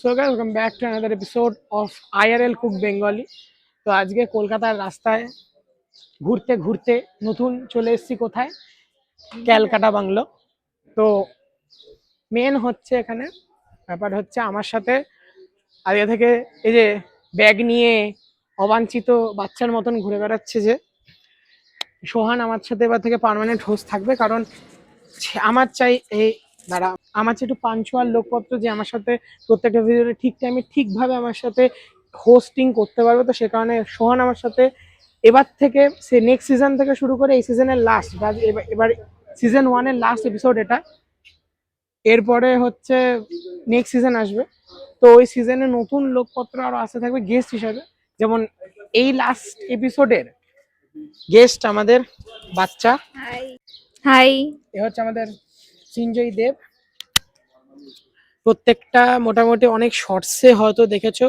So guys, welcome back to another episode of IRL Cook Bengali. তো আজকে কলকাতার রাস্তায় ঘুরতে ঘুরতে নতুন চলে এসেছি কোথায়, ক্যালকাটা বাংলো। তো মেন হচ্ছে এখানে ব্যাপার হচ্ছে আমার সাথে আগে থেকে এই যে ব্যাগ নিয়ে অবাঞ্ছিত বাচ্চার মতন ঘুরে বেড়াচ্ছে যে সোহান, আমার সাথে এবার থেকে পার্মানেন্ট হোস্ট থাকবে। কারণ আমার চাই এই দাঁড়া আমার চাই একটু পাঞ্চুয়াল লোকপত্র, যে আমার সাথে প্রত্যেকটা ভিডিওতে ঠিক টাইমে ঠিকভাবে আমার সাথে হোস্টিং করতে পারবে। তো সে কারণে সোহান আমার সাথে এবার থেকে, সে নেক্সট সিজন থেকে শুরু করে এই সিজনের লাস্ট, এবার সিজন 1-এর লাস্ট এপিসোড এটা, এরপরে হচ্ছে নেক্সট সিজন আসবে। তো ওই সিজনে নতুন লোকপত্র আরো আসতে থাকবে গেস্ট হিসাবে। যেমন এই লাস্ট এপিসোডের গেস্ট আমাদের বাচ্চা, হাই হাই। এ হচ্ছে আমাদের সিঞ্জয় দেব। প্রত্যেকটা মোটামুটি অনেক শর্টসে হয়তো দেখেছো,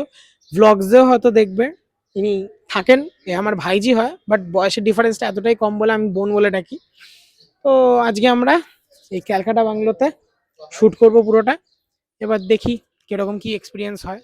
ভ্লগসেও হয়তো দেখবে, ইনি থাকেন। এ আমার ভাইজি হয়, বাট বয়সের ডিফারেন্সটা এতটাই কম বলে আমি বোন বলে ডাকি। তো আজকে আমরা এই ক্যালকাটা বাংলোতে শুট করব পুরোটা। এবার দেখি কিরকম কি এক্সপিরিয়েন্স হয়।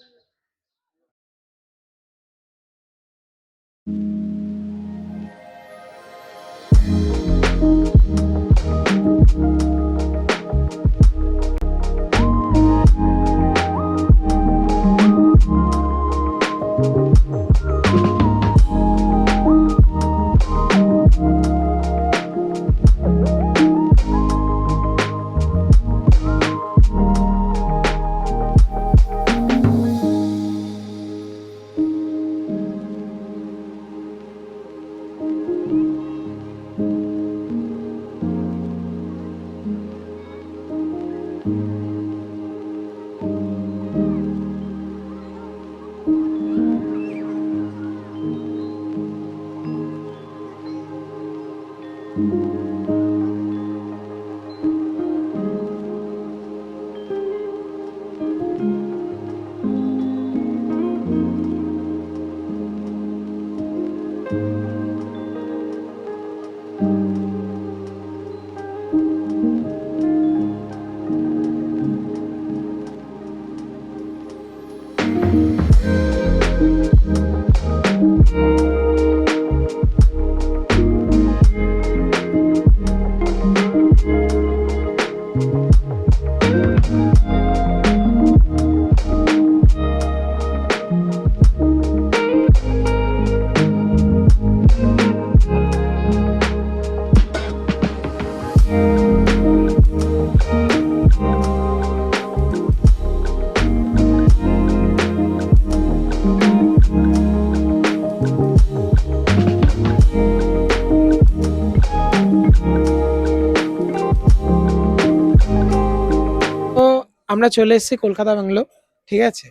আমরা চলে এসেছি কলকাতা বাংলো, ঠিক আছে।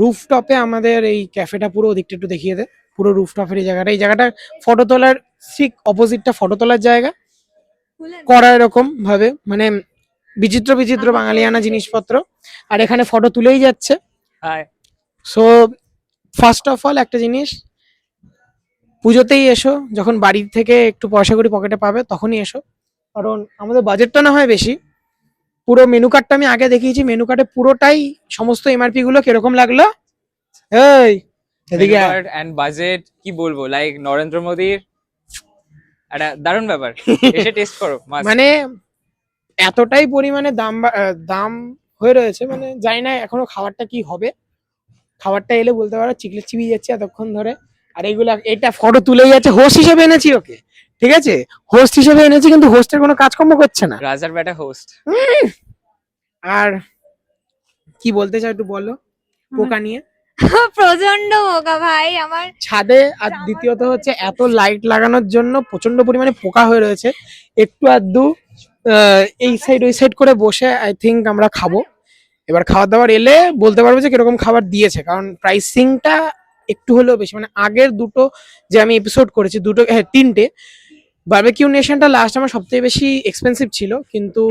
রুফটপে আমাদের এই ক্যাফেটা, পুরো ওদিকটা একটু দেখিয়ে দে। পুরো রুফটপের এই জায়গাটা ফটো তোলার ঠিক অপোজিটটা ফটো তোলার জায়গা করা এরকম ভাবে, মানে বিচিত্র বিচিত্র বাঙালিয়ানা জিনিসপত্র, আর এখানে ফটো তুলেই যাচ্ছে। সো ফার্স্ট অফ অল একটা জিনিস, পুজোতেই এসো, যখন বাড়ি থেকে একটু পয়সা করি পকেটে পাবে তখনই এসো। কারণ আমাদের বাজেটটা না হয় বেশি। পুরো মেনু কার্ডটা আমি আগে দেখিয়েছি, মেনু কার্ডে পুরোটাই সমস্ত এমআরপি গুলো কিরকম লাগলো এই এদিকে এন্ড বাজেট কি বলবো, লাইক নরেন্দ্র মোদীর একটা দারুণ ব্যাপার। এসে টেস্ট করো, মানে এতটাই পরিমাণে দাম হয়ে রয়েছে, মানে জানি না এখনো খাবারটা কি হবে। খাবারটা এলে বলতে পারো, চিকলে চিবিয়ে যাচ্ছে এতক্ষণ ধরে। আর এইগুলা, এটা ফটো তুলেই যাচ্ছে। হোস্ট হিসেবে এনেছি ওকে, ঠিক আছে, হোস্ট হিসেবে এনেছি, কিন্তু হোস্টের কোনো কাজকর্ম করছে না। রাজার বেটা হোস্ট। আর কি বলতে চাও একটু বলো পোকা নিয়ে। প্রচন্ড পোকা ভাই আমার ছাদে। আর দ্বিতীয়ত হচ্ছে এত লাইট লাগানোর জন্য প্রচন্ড পরিমাণে পোকা হয়ে রয়েছে। একটু আধটু এই সাইড ওই সাইড করে বসে আই থিঙ্ক আমরা খাবো। এবার খাবার দাবার এলে বলতে পারবো যে কিরকম খাবার দিয়েছে, কারণ প্রাইসিংটা একটু হলেও বেশি। মানে আগের দুটো যে আমি এপিসোড করেছি, দুটো, হ্যাঁ তিনটে, বারবিকিউ নেশনটা লাস্ট আমার সবথেকে বেশি এক্সপেন্সিভ ছিল, কিন্তু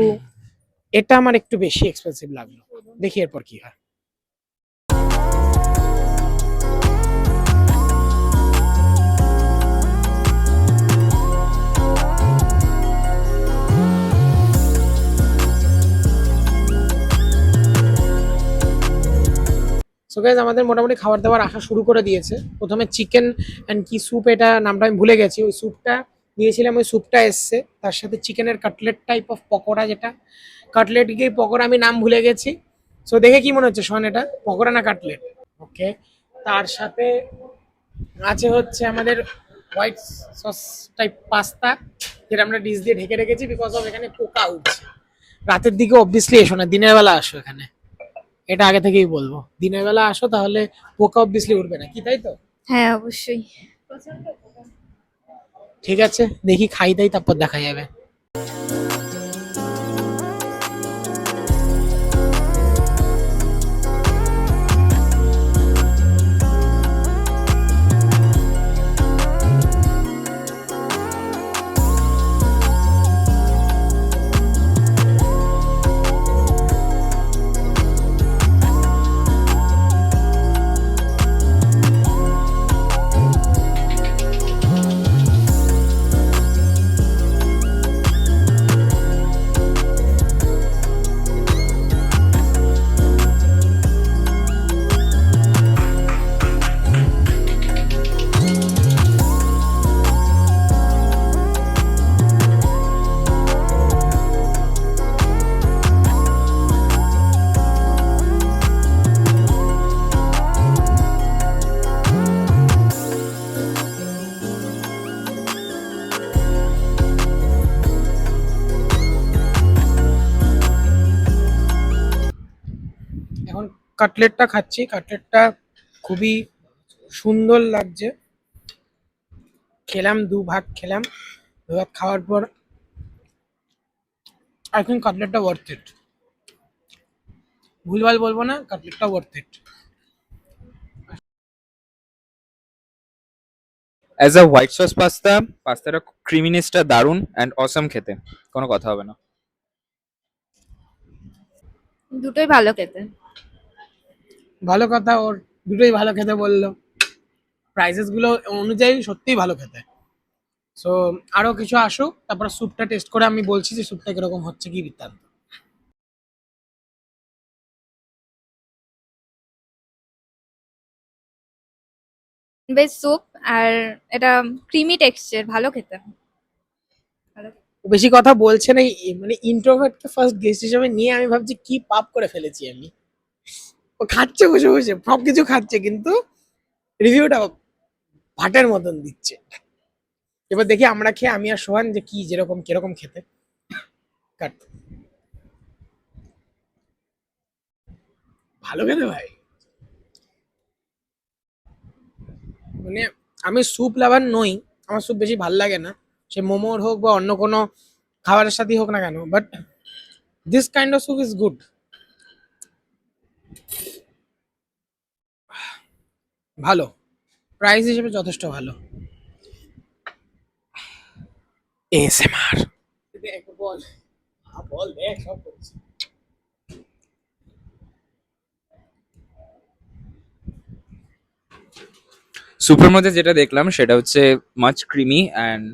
এটা আমার একটু বেশি এক্সপেন্সিভ লাগলো। দেখি এরপর কি হয়। সো গাইজ আমাদের মোটামুটি খাবার দাবার আসা শুরু করে দিয়েছে। প্রথমে চিকেন অ্যান্ড কি স্যুপ, এটা নামটা আমি ভুলে গেছি, ওই স্যুপটা দিয়েছিলাম, ওই স্যুপটা এসছে, তার সাথে চিকেনের কাটলেট টাইপ অফ পকোড়া, যেটা কাটলেট গিয়ে পকোড়া, আমি নাম ভুলে গেছি। সো দেখে কি মনে হচ্ছে শোন, এটা পকোড়া না কাটলেট? ওকে। তার সাথে আছে হচ্ছে আমাদের হোয়াইট সস টাইপ পাস্তা, যেটা আমরা ডিশ দিয়ে ঢেকে রেখেছি বিকজ অফ এখানে পোকা উঠছে। রাতের দিকে অবভিয়াসলি এসো না, দিনের বেলা আসো এখানে, এটা আগে থেকেই বলবো। দিনের বেলা আসো, তাহলে পোকা অবভিয়াসলি উঠবে না, কি তাই তো? হ্যাঁ অবশ্যই। ঠিক আছে, দেখি খাই দাই, তারপর দেখা যাবে। এখন কাটলেটটা খাচ্ছি, কাটলেটটা খুবই সুন্দর লাগছে। খেলাম, দু ভাগ খেলাম, দু ভাগ খাওয়ার পর আই থিঙ্ক কাটলেটটা ওয়ার্থ ইট। ভুলভাল বলবো না, কাটলেটটা worth it. As a white sauce পাস্তাটা ক্রিমিনেসটা দারুন অ্যান্ড অসাম খেতে, কোনো কথা হবে না। দুটোই ভালো খেতে। ভালো কথা, ওর দুটোই ভালো খেতে বললো, প্রাইসেস গুলো অনুযায়ী সত্যিই ভালো খেতে। সো আরো কিছু আসুক, তারপর স্যুপটা টেস্ট করে আমি বলছি যে স্যুপটা কিরকম হচ্ছে, কি বৃত্তান্ত। বেশ স্যুপ, আর এটা ক্রিমি টেক্সচার, ভালো খেতে। ভালো। ও বেশি কথা বলছে না, মানে ইন্ট্রোভার্টকে ফার্স্ট গেস্ট হিসেবে নিয়ে আমি ভাবছি কি পাপ করে ফেলেছি আমি। ও খাচ্ছে বসে বসে, সব কিছু খাচ্ছে, কিন্তু রিভিউটা ভাটের মতন দিচ্ছে। এবার দেখি আমরা খেয়ে, আমি আর সোহান, যে কি যেরকম কিরকম খেতে। কাট। ভালো খেতে ভাই, মানে আমি স্যুপ লাভার নই, আমার স্যুপ বেশি ভাল লাগে না, সে মোমোর হোক বা অন্য কোনো খাবারের সাথেই হোক না কেন, but this kind of soup is good. ভালো, প্রাইস হিসেবে যথেষ্ট ভালো। এসএমআর দেখ, বল, বল, দেখ সব করছি। স্যুপের মধ্যে যেটা দেখলাম সেটা হচ্ছে মাছ ক্রিমি অ্যান্ড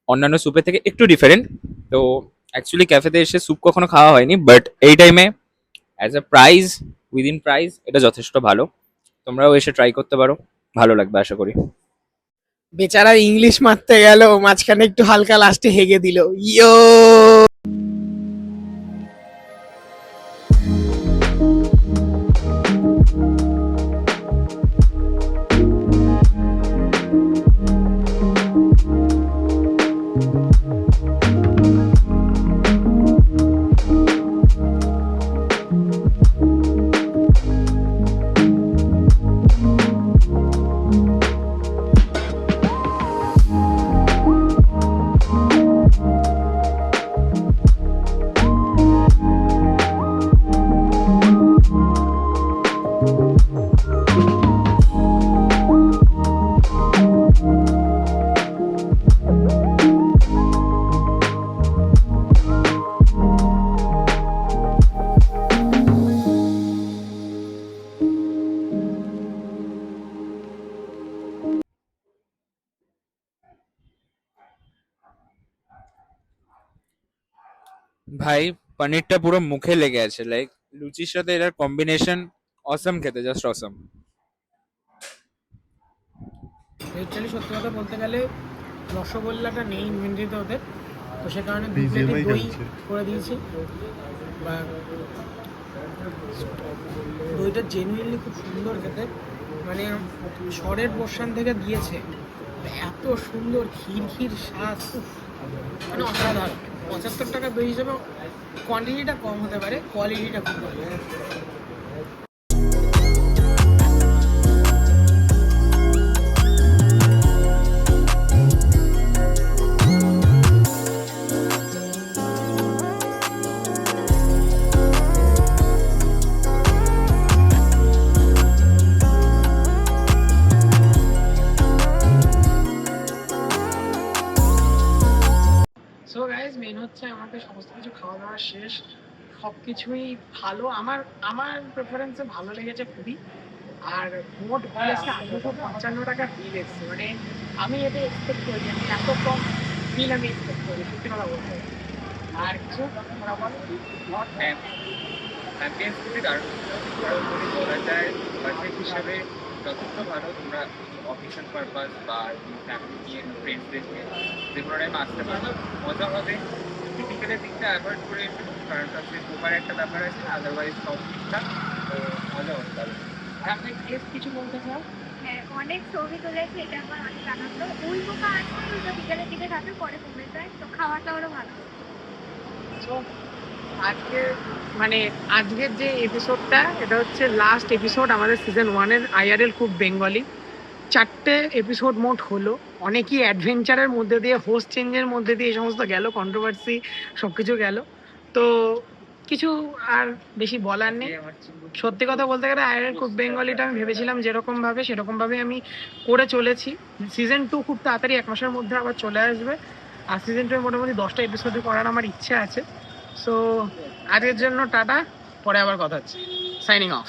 অন্যান্য স্যুপের থেকে একটু ডিফারেন্ট। তো অ্যাকচুয়ালি ক্যাফেতে এসে স্যুপ কখনো খাওয়া হয়নি, বাট এই টাইমে as a price, within price এটা যথেষ্ট ভালো। তোমরাও এসে ট্রাই করতে পারো, ভালো লাগবে আশা করি। বেচারা ইংলিশ মারতে গেল, মাঝখানে একটু হালকা লাস্টে হেগে দিল, ইয়ো। ভাই, পনিরটা পুরো মুখে লেগে আছে, লাইক লুচির সাথে এটার কম্বিনেশন অসম খেতে, জাস্ট অসম। লিটারালি সত্যি কথা বলতে গেলে রসগোল্লাটা নেই ইনভেন্টরিতে ওদের, তো সে কারণে দু BGMI প্লেটে দই খেলছে। করে দিয়েছি। বা দইটা জেনুইনলি খুব সুন্দর খেতে, মানে সরের পোর্শন থেকে দিয়েছে, এত সুন্দর ক্ষীর ক্ষীর স্বাদ, উফ, মানে অসাধারণ। 75 টাকা দই হিসেবে কোয়ান্টিটিটা কম হতে পারে, কোয়ালিটিটা খুব ভালো। সো গাইজ, মেন হচ্ছে আমাদের সমস্ত কিছু খাওয়া দাওয়া শেষ, সব কিছুই ভালো, আমার আমার প্রেফারেন্সে ভালো লেগেছে খুবই। আর মোট বিল এসছে 855 টাকা বিল এসছে, মানে আমি এটা এক্সপেক্ট করি, আমি এত কম বিল আমি এক্সপেক্ট করি, সত্যি কথা বলতে। আর কিছু নট টেন, অ্যাম্বিয়েন্স খুবই দারুণ ছিল। কারণ যদি বলা যায় বাজেট হিসেবে যথেষ্ট ভালো। তোমরা অফিসিয়াল পারপাস বা ফ্যামিলি নিয়ে ফ্রেন্ডসদের নিয়ে যে কোনো টাইম আসতে পারো, মজা হবে। ফিজিক্যালের দিকটা অ্যাভয়েড করে এসো, কারণ হচ্ছে ওভার একটা ব্যাপার আছে, আদারওয়াইজ সব ঠিকঠাক, তো মজা হতে পারে। আর আপনি টেস্ট কিছু বলতে চাও? হ্যাঁ, অনেক ছবি তুলেছি, এটা আমার অনেক আনন্দ। ওই পোকা আছে ওইটা বিকেলের দিকে থাকে, পরে কমে যায়, তো খাওয়া দাওয়ারও ভালো। So, আজকে মানে আজকের যে এপিসোডটা, এটা হচ্ছে লাস্ট এপিসোড আমাদের সিজন 1-এর আইআরএল কুক বেঙ্গলি। 4টে এপিসোড মোট হলো, অনেকই অ্যাডভেঞ্চারের মধ্যে দিয়ে, হোস্ট চেঞ্জের মধ্যে দিয়ে এই সমস্ত গেল, কন্ট্রোভার্সি সব কিছু গেল। তো কিছু আর বেশি বলার নেই। সত্যি কথা বলতে গেলে আইআরএল কুক বেঙ্গলিটা আমি ভেবেছিলাম যেরকম ভাবে সেরকমভাবে আমি করে চলেছি। সিজন 2 খুব তাড়াতাড়ি 1 মাসের মধ্যে আবার চলে আসবে, আর সিজন 2 মোটামুটি 10টা এপিসোডে করার আমার ইচ্ছে আছে। সো আজকের জন্য টাটা, পরে আবার কথা হচ্ছে। Signing off.